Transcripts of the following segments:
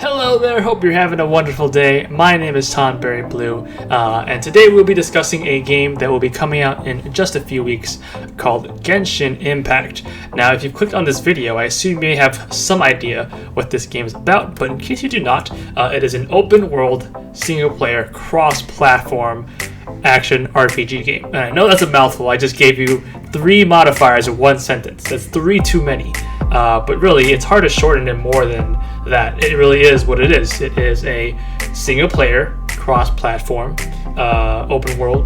Hello there, hope you're having a wonderful day. My name is Tonberry Blue, and today we'll be discussing a game that will be coming out in just a few weeks called Genshin Impact. Now, if you've clicked on this video, I assume you may have some idea what this game is about, but in case you do not, it is an open-world, single-player, cross-platform action RPG game. And I know that's a mouthful. I just gave you 3 modifiers in one sentence. That's 3 too many. But really, it's hard to shorten it more than that. It really is what it is. It is a single-player, cross-platform, open-world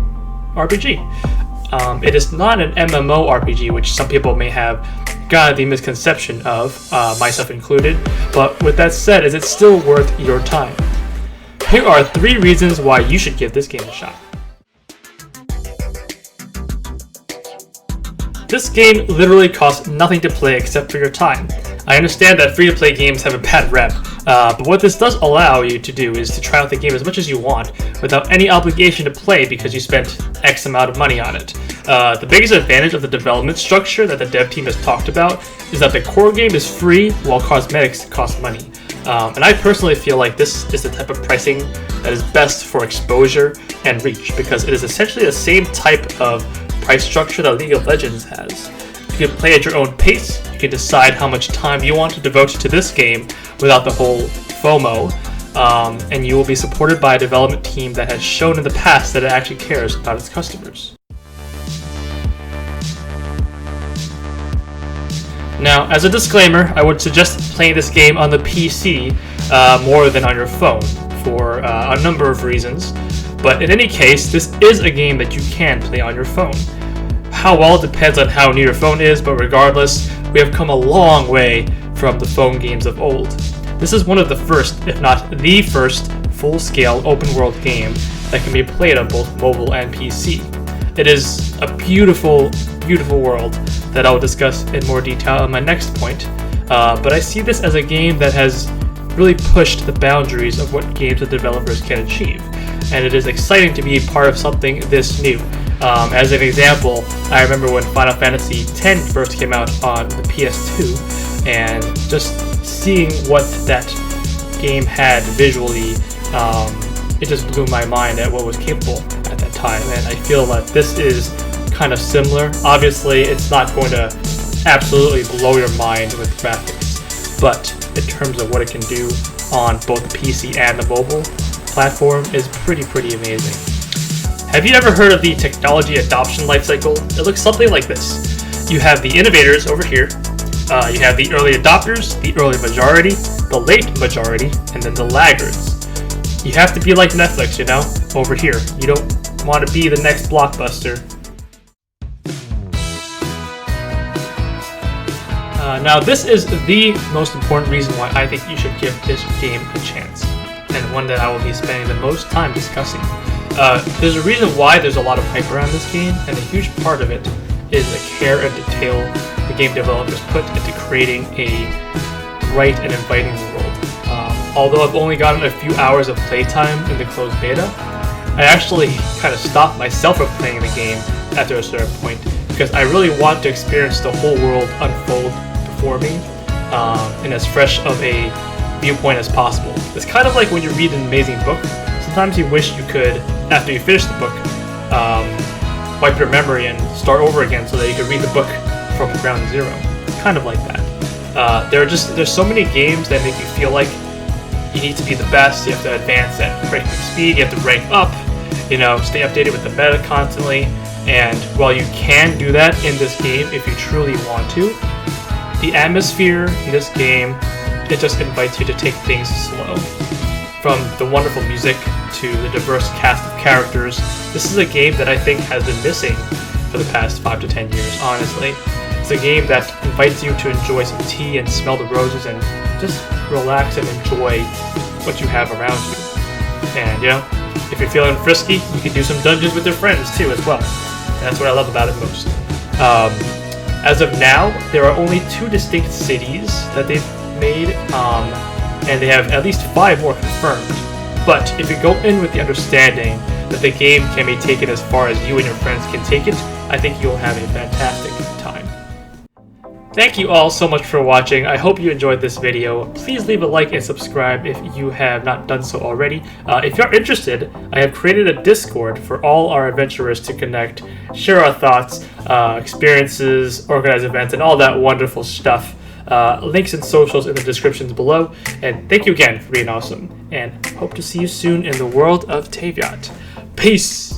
RPG. It is not an MMO RPG, which some people may have gotten the misconception of, myself included. But with that said, is it still worth your time? Here are 3 reasons why you should give this game a shot. This game literally costs nothing to play except for your time. I understand that free-to-play games have a bad rep, but what this does allow you to do is to try out the game as much as you want without any obligation to play because you spent X amount of money on it. The biggest advantage of the development structure that the dev team has talked about is that the core game is free while cosmetics cost money. And I personally feel like this is the type of pricing that is best for exposure and reach because it is essentially the same type of price structure that League of Legends has. You can play at your own pace, you can decide how much time you want to devote to this game without the whole FOMO, and you will be supported by a development team that has shown in the past that it actually cares about its customers. Now, as a disclaimer, I would suggest playing this game on the PC more than on your phone for a number of reasons, but in any case, this is a game that you can play on your phone. How well depends on how new your phone is, but regardless, we have come a long way from the phone games of old. This is one of the first, if not the first, full-scale open-world game that can be played on both mobile and PC. It is a beautiful, beautiful world that I will discuss in more detail on my next point, but I see this as a game that has really pushed the boundaries of what games the developers can achieve, and it is exciting to be part of something this new. As an example, I remember when Final Fantasy X first came out on the PS2, and just seeing what that game had visually, it just blew my mind at what was capable at that time, and I feel that this is kind of similar. Obviously, it's not going to absolutely blow your mind with graphics, but in terms of what it can do on both the PC and the mobile platform is pretty amazing. Have you ever heard of the technology adoption lifecycle? It looks something like this. You have the innovators over here, you have the early adopters, the early majority, the late majority, and then the laggards. You have to be like Netflix, you know, over here. You don't want to be the next blockbuster. Now this is the most important reason why I think you should give this game a chance, and one that I will be spending the most time discussing. There's a reason why there's a lot of hype around this game, and a huge part of it is the care and detail the game developers put into creating a bright and inviting world. Although I've only gotten a few hours of playtime in the closed beta, I actually kind of stopped myself from playing the game after a certain point because I really want to experience the whole world unfold before me in as fresh of a viewpoint as possible. It's kind of like when you read an amazing book. Sometimes you wish you could, after you finish the book, wipe your memory and start over again so that you could read the book from ground zero. Kind of like that. There's so many games that make you feel like you need to be the best, you have to advance at breakneck speed, you have to rank up, you know, stay updated with the meta constantly, and while you can do that in this game if you truly want to, the atmosphere in this game, it just invites you to take things slow. From the wonderful music to the diverse cast of characters, this is a game that I think has been missing for the past 5 to 10 years, honestly. It's a game that invites you to enjoy some tea and smell the roses and just relax and enjoy what you have around you. And, you know, if you're feeling frisky, you can do some dungeons with your friends too as well. And that's what I love about it most. As of now, there are only 2 distinct cities that they've made, and they have at least 5 more confirmed. But if you go in with the understanding that the game can be taken as far as you and your friends can take it, I think you'll have a fantastic time. Thank you all so much for watching. I hope you enjoyed this video. Please leave a like and subscribe if you have not done so already. If you're interested, I have created a Discord for all our adventurers to connect, share our thoughts, experiences, organize events, and all that wonderful stuff. Links and socials in the descriptions below. And thank you again for being awesome. And hope to see you soon in the world of Taviot. Peace!